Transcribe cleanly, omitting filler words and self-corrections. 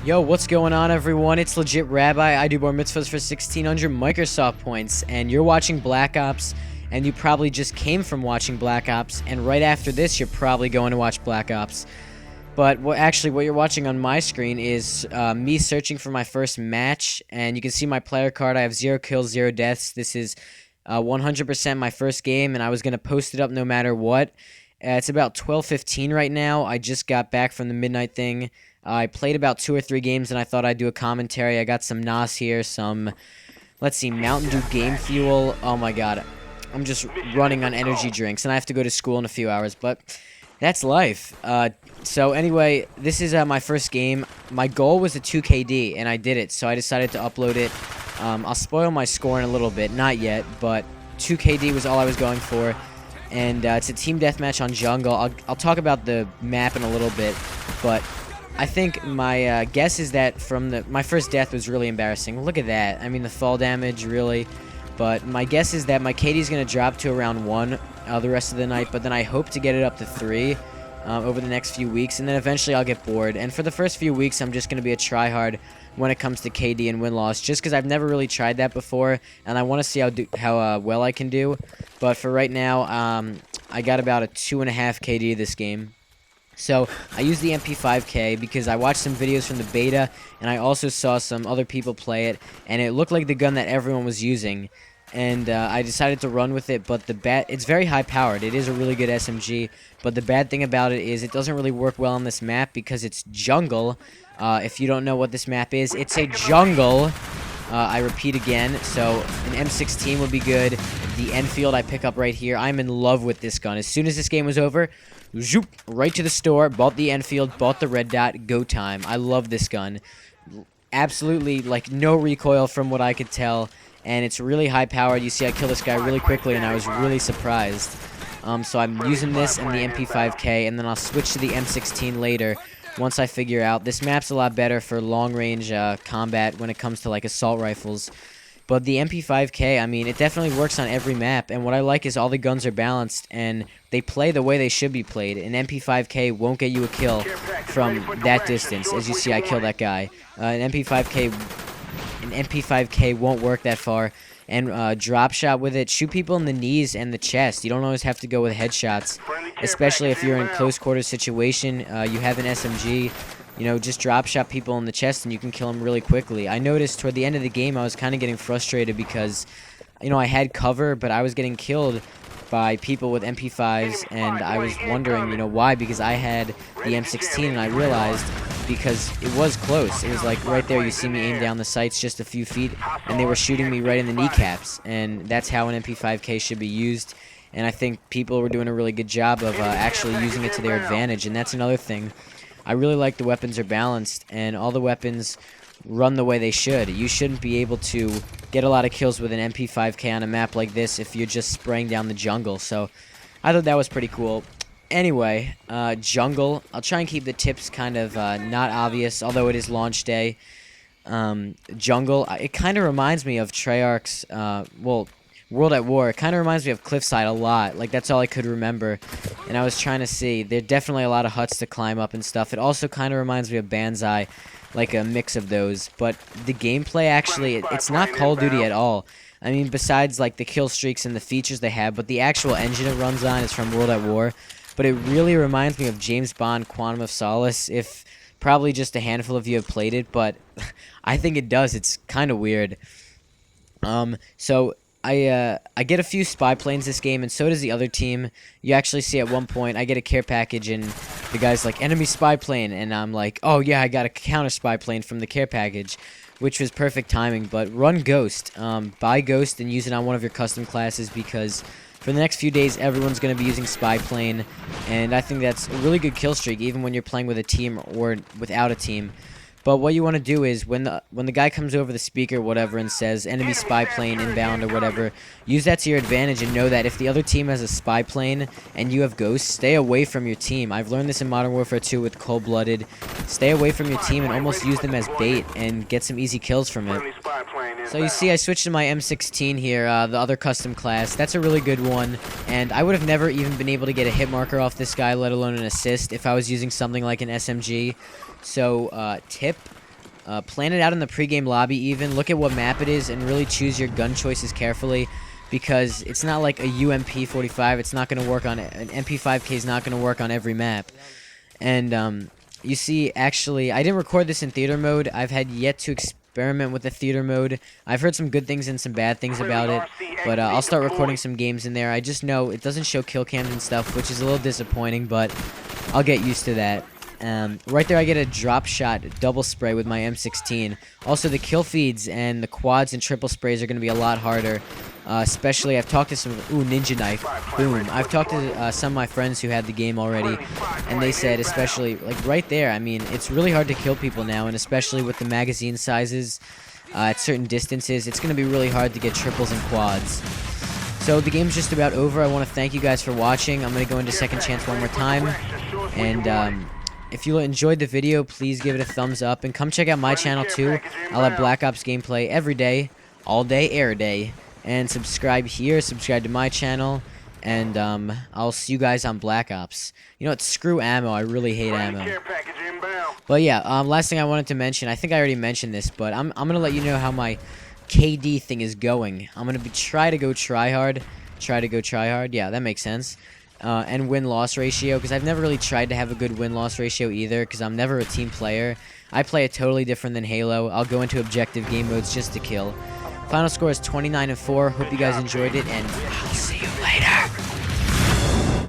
Yo, what's going on, everyone? It's Legit Rabbi. I do bar mitzvahs for 1,600 Microsoft points, and you're watching Black Ops, and you probably just came from watching Black Ops, and right after this, you're probably going to watch Black Ops. But what you're watching on my screen is me searching for my first match, and you can see my player card. I have 0 kills, 0 deaths. This is 100% my first game, and I was going to post it up no matter what. It's about 12:15 right now. I just got back from the midnight thing. I played about 2 or 3 games, and I thought I'd do a commentary. I got some NOS here, some, let's see, Mountain Dew Game Fuel. Oh my god, I'm just running on energy drinks, and I have to go to school in a few hours, but that's life. So anyway, this is my first game. My goal was a 2KD, and I did it, so I decided to upload it. I'll spoil my score in a little bit, not yet, but 2KD was all I was going for. And it's a team deathmatch on jungle. I'll talk about the map in a little bit, but I think my guess is that my first death was really embarrassing. Look at that. I mean, the fall damage, really. But my guess is that my KD is going to drop to around 1 the rest of the night, but then I hope to get it up to 3 over the next few weeks, and then eventually I'll get bored. And for the first few weeks, I'm just going to be a tryhard when it comes to KD and win-loss, just because I've never really tried that before, and I want to see how well I can do. But for right now, I got about a 2.5 KD this game. So I use the mp5K because I watched some videos from the beta, and I also saw some other people play it, and it looked like the gun that everyone was using. And I decided to run with it, but it's very high-powered. It is a really good SMG, but the bad thing about it is it doesn't really work well on this map because it's jungle. If you don't know what this map is, it's a jungle. I repeat again, so an M16 would be good. The Enfield I pick up right here. I'm in love with this gun. As soon as this game was over, zoop, right to the store, bought the Enfield, bought the red dot, go time. I love this gun. Absolutely, like, no recoil from what I could tell, and it's really high-powered. You see I kill this guy really quickly, and I was really surprised. So I'm using this and the mp5K, and then I'll switch to the M16 later once I figure out. This map's a lot better for long-range combat when it comes to, like, assault rifles. But the mp5K, I mean, it definitely works on every map, and what I like is all the guns are balanced, and they play the way they should be played. An mp5K won't get you a kill from that distance. As you see, I killed that guy. An mp5K won't work that far. And drop shot with it, shoot people in the knees and the chest. You don't always have to go with headshots, especially if you're in a close quarters situation. You have an SMG, you know, just drop shot people in the chest and you can kill them really quickly. I noticed toward the end of the game I was kind of getting frustrated because, you know, I had cover, but I was getting killed by people with MP5s, and I was wondering, you know, why, because I had the M16, and I realized because it was close. It was like right there, you see me aim down the sights just a few feet, and they were shooting me right in the kneecaps, and that's how an MP5K should be used, and I think people were doing a really good job of actually using it to their advantage, and that's another thing. I really like the weapons are balanced, and all the weapons run the way they should. You shouldn't be able to get a lot of kills with an mp5K on a map like this if you're just spraying down the jungle, so I thought that was pretty cool. Anyway, jungle, I'll try and keep the tips kind of not obvious, although it is launch day. Jungle, it kind of reminds me of Treyarch's, well, World at War. It kind of reminds me of Cliffside a lot. Like, that's all I could remember. And I was trying to see. There are definitely a lot of huts to climb up and stuff. It also kind of reminds me of Banzai, like a mix of those. But the gameplay, actually, it's not Call of Duty at all. I mean, besides, like, the kill streaks and the features they have, but the actual engine it runs on is from World at War. But it really reminds me of James Bond Quantum of Solace, if probably just a handful of you have played it, but I think it does. It's kind of weird. So I get a few spy planes this game, and so does the other team. You actually see at one point, I get a care package, and the guy's like, enemy spy plane, and I'm like, oh yeah, I got a counter spy plane from the care package, which was perfect timing. But run Ghost. Buy Ghost and use it on one of your custom classes, because for the next few days, everyone's going to be using spy plane, and I think that's a really good kill streak, even when you're playing with a team or without a team. But what you want to do is, when the guy comes over the speaker, whatever, and says, enemy spy plane inbound or whatever, use that to your advantage and know that if the other team has a spy plane and you have ghosts, stay away from your team. I've learned this in Modern Warfare 2 with Cold-Blooded. Stay away from your team and almost use them as bait and get some easy kills from it. So you see, I switched to my M16 here, the other custom class. That's a really good one, and I would have never even been able to get a hit marker off this guy, let alone an assist, if I was using something like an SMG. So, tip, Plan it out in the pregame lobby even. Look at what map it is and really choose your gun choices carefully, because it's not like a UMP45. It's not going to work on it. An mp5K is not going to work on every map. And you see, actually, I didn't record this in theater mode. I've had yet to experiment with the theater mode. I've heard some good things and some bad things about it, but I'll start recording some games in there. I just know it doesn't show kill cams and stuff, which is a little disappointing, but I'll get used to that. Right there I get a drop shot double spray with my M16. Also, the kill feeds and the quads and triple sprays are going to be a lot harder. Especially, I've talked to some... Ooh, ninja knife. Boom. I've talked to some of my friends who had the game already, and they said, especially, like, right there, I mean, it's really hard to kill people now, and especially with the magazine sizes at certain distances, it's going to be really hard to get triples and quads. So, the game's just about over. I want to thank you guys for watching. I'm going to go into second chance one more time, and, if you enjoyed the video, please give it a thumbs up, and come check out my channel too. I'll have Black Ops gameplay every day, all day, air day. And subscribe here, subscribe to my channel, and I'll see you guys on Black Ops. You know what, screw ammo, I really hate ammo. But yeah, last thing I wanted to mention, I think I already mentioned this, but I'm gonna let you know how my KD thing is going. I'm gonna try to go try hard, yeah, that makes sense. And win-loss ratio, because I've never really tried to have a good win-loss ratio either, because I'm never a team player. I play it totally different than Halo. I'll go into objective game modes just to kill. Final score is 29-4. Hope you guys enjoyed it, and I'll see you later.